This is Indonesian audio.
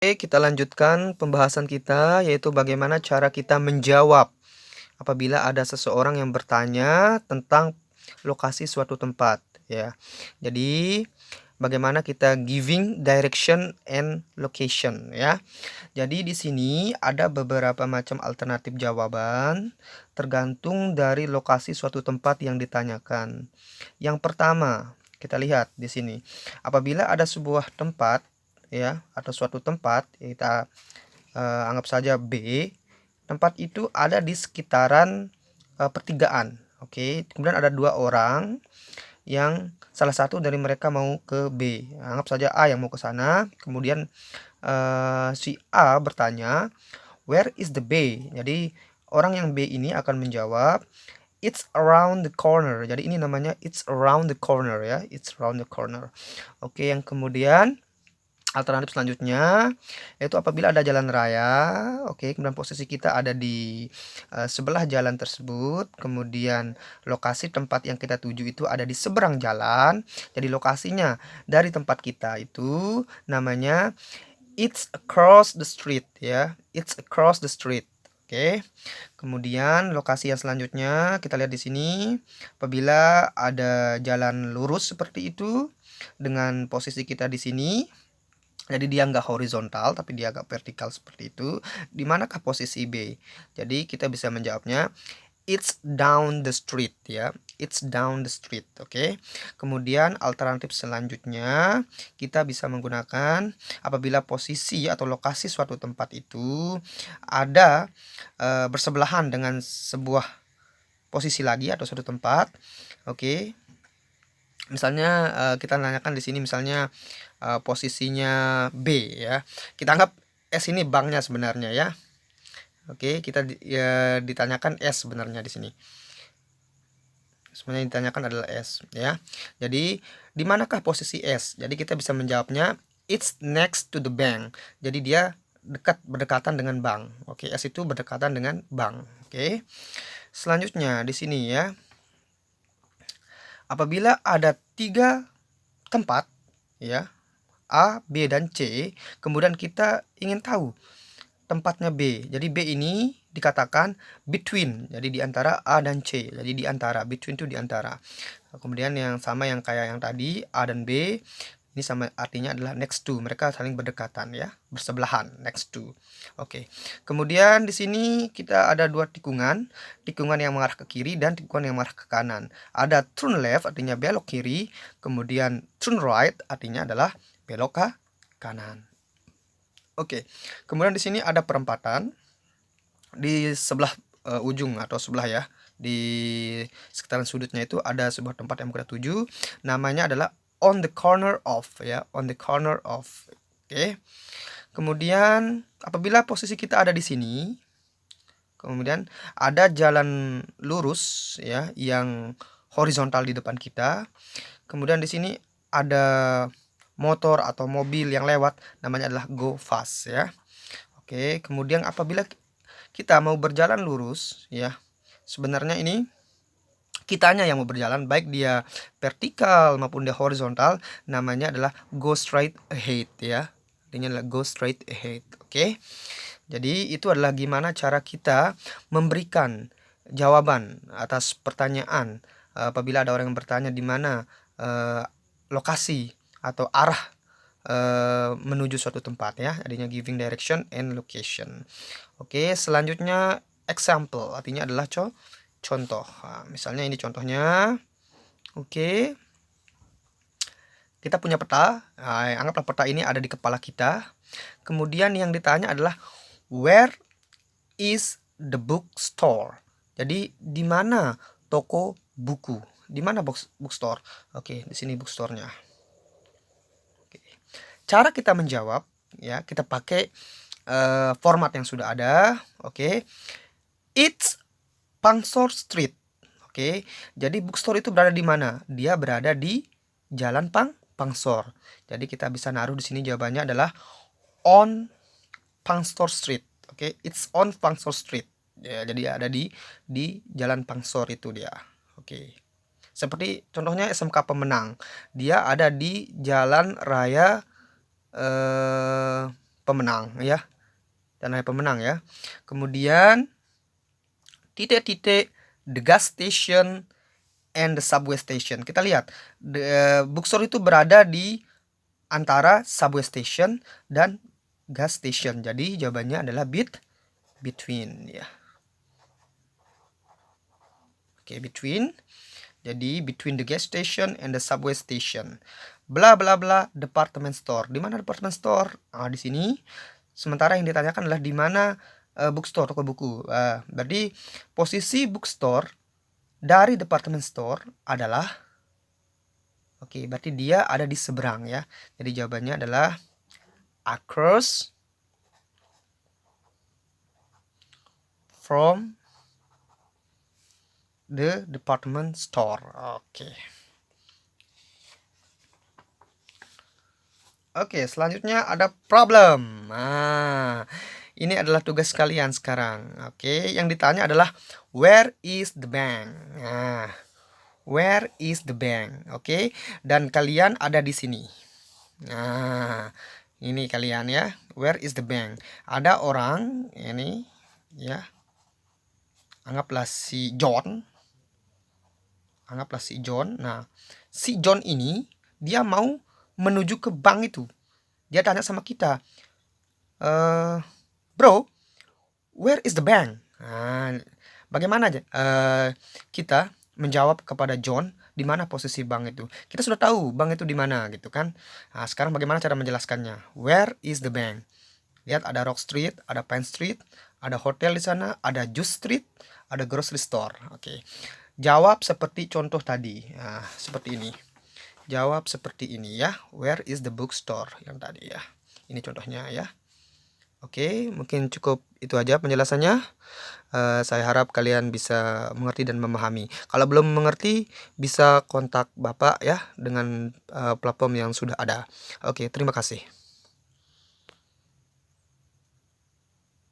Oke, kita lanjutkan pembahasan kita, yaitu bagaimana cara kita menjawab apabila ada seseorang yang bertanya tentang lokasi suatu tempat, ya. Jadi, bagaimana kita giving direction and location, ya. Jadi di sini ada beberapa macam alternatif jawaban tergantung dari lokasi suatu tempat yang ditanyakan. Yang pertama, kita lihat di sini. Apabila ada sebuah tempat, ya, atau suatu tempat, kita anggap saja B. Tempat itu ada di sekitaran pertigaan. Oke, kemudian ada dua orang yang salah satu dari mereka mau ke B. Anggap saja A yang mau ke sana, kemudian si A bertanya, "Where is the B?" Jadi orang yang B ini akan menjawab, "It's around the corner." Jadi ini namanya it's around the corner, ya, it's around the corner. Oke, yang kemudian alternatif selanjutnya yaitu apabila ada jalan raya, oke, kemudian posisi kita ada di sebelah jalan tersebut, kemudian lokasi tempat yang kita tuju itu ada di seberang jalan. Jadi lokasinya dari tempat kita itu namanya it's across the street, ya. It's across the street. Oke. Kemudian lokasi yang selanjutnya kita lihat di sini, apabila ada jalan lurus seperti itu dengan posisi kita di sini, jadi dia nggak horizontal tapi dia agak vertikal seperti itu. Di manakah posisi B? Jadi kita bisa menjawabnya it's down the street, ya. It's down the street. Oke. Kemudian alternatif selanjutnya kita bisa menggunakan apabila posisi atau lokasi suatu tempat itu ada bersebelahan dengan sebuah posisi lagi atau suatu tempat. Oke. Misalnya kita nanyakan di sini misalnya posisinya B, ya. Kita anggap S ini banknya sebenarnya, ya. Oke, kita ditanyakan S sebenarnya di sini. Sebenarnya yang ditanyakan adalah S, ya. Jadi di manakah posisi S? Jadi kita bisa menjawabnya it's next to the bank. Jadi dia berdekatan dengan bank. Oke, S itu berdekatan dengan bank. Oke. Selanjutnya di sini, ya. Apabila ada 3 tempat, ya, A, B, dan C, kemudian kita ingin tahu tempatnya B. Jadi B ini dikatakan between, jadi di antara A dan C. Jadi di antara, between itu di antara. Kemudian yang sama yang kayak yang tadi, A dan B, ini sama artinya adalah next to. Mereka saling berdekatan, ya, bersebelahan, next to. Oke. Kemudian di sini kita ada dua tikungan, tikungan yang mengarah ke kiri dan tikungan yang mengarah ke kanan. Ada turn left artinya belok kiri, kemudian turn right artinya adalah belok ke kanan. Oke. Kemudian di sini ada perempatan di sebelah ujung atau sebelah, ya. Di sekitaran sudutnya itu ada sebuah tempat yang kita tuju, namanya adalah on the corner of, ya, on the corner of. Oke. Kemudian apabila posisi kita ada di sini, kemudian ada jalan lurus, ya, yang horizontal di depan kita. Kemudian di sini ada motor atau mobil yang lewat, namanya adalah go fast, ya. Oke, kemudian apabila kita mau berjalan lurus, ya, sebenarnya ini kitanya yang mau berjalan, baik dia vertikal maupun dia horizontal, namanya adalah go straight ahead, ya. Artinya adalah go straight ahead. Oke. Jadi itu adalah gimana cara kita memberikan jawaban atas pertanyaan apabila ada orang yang bertanya di mana lokasi atau arah menuju suatu tempat, ya. Artinya giving direction and location. Oke, selanjutnya example artinya adalah contoh. Nah, misalnya ini contohnya. Oke. Kita punya peta. Nah, anggaplah peta ini ada di kepala kita. Kemudian yang ditanya adalah where is the bookstore? Jadi di mana toko buku? Di mana bookstore? Oke, di sini bookstore-nya. Oke. Cara kita menjawab, ya, kita pakai format yang sudah ada. Oke. It's Pangsor Street. Oke. Jadi bookstore itu berada di mana? Dia berada di Jalan Pangsor. Jadi kita bisa naruh di sini jawabannya adalah on Pangsor Street. Oke, it's on Pangsor Street. Ya, jadi ada di Jalan Pangsor itu dia. Oke. Seperti contohnya SMK Pemenang. Dia ada di Jalan Raya pemenang ya. Dan hanya pemenang ya. Kemudian titik-titik the gas station and the subway station. Kita lihat bookstore itu berada di antara subway station dan gas station. Jadi jawabannya adalah between ya. Oke, between. Jadi between the gas station and the subway station. Bla bla bla department store. Di mana department store? Di sini. Sementara yang ditanyakan adalah di mana bookstore, toko buku. Berarti posisi bookstore dari department store adalah berarti dia ada di seberang ya. Jadi jawabannya adalah across from the department store. Oke, selanjutnya ada problem. Ini adalah tugas kalian sekarang. Oke, yang ditanya adalah where is the bank? Where is the bank? Oke, dan kalian ada di sini. Ini kalian ya. Where is the bank? Ada orang ini ya. Anggaplah si John. Nah, si John ini dia mau menuju ke bank itu. Dia tanya sama kita, bro, where is the bank? Bagaimana aja kita menjawab kepada John di mana posisi bank itu? Kita sudah tahu bank itu di mana gitu kan? Sekarang bagaimana cara menjelaskannya? Where is the bank? Lihat ada Rock Street, ada Pine Street, ada hotel di sana, ada Juice Street, ada grocery store. Oke. Jawab seperti contoh tadi. Seperti ini. Jawab seperti ini ya. Where is the bookstore yang tadi ya. Ini contohnya ya. Oke, mungkin cukup itu aja penjelasannya. Saya harap kalian bisa mengerti dan memahami. Kalau belum mengerti, bisa kontak Bapak ya dengan platform yang sudah ada. Oke, terima kasih.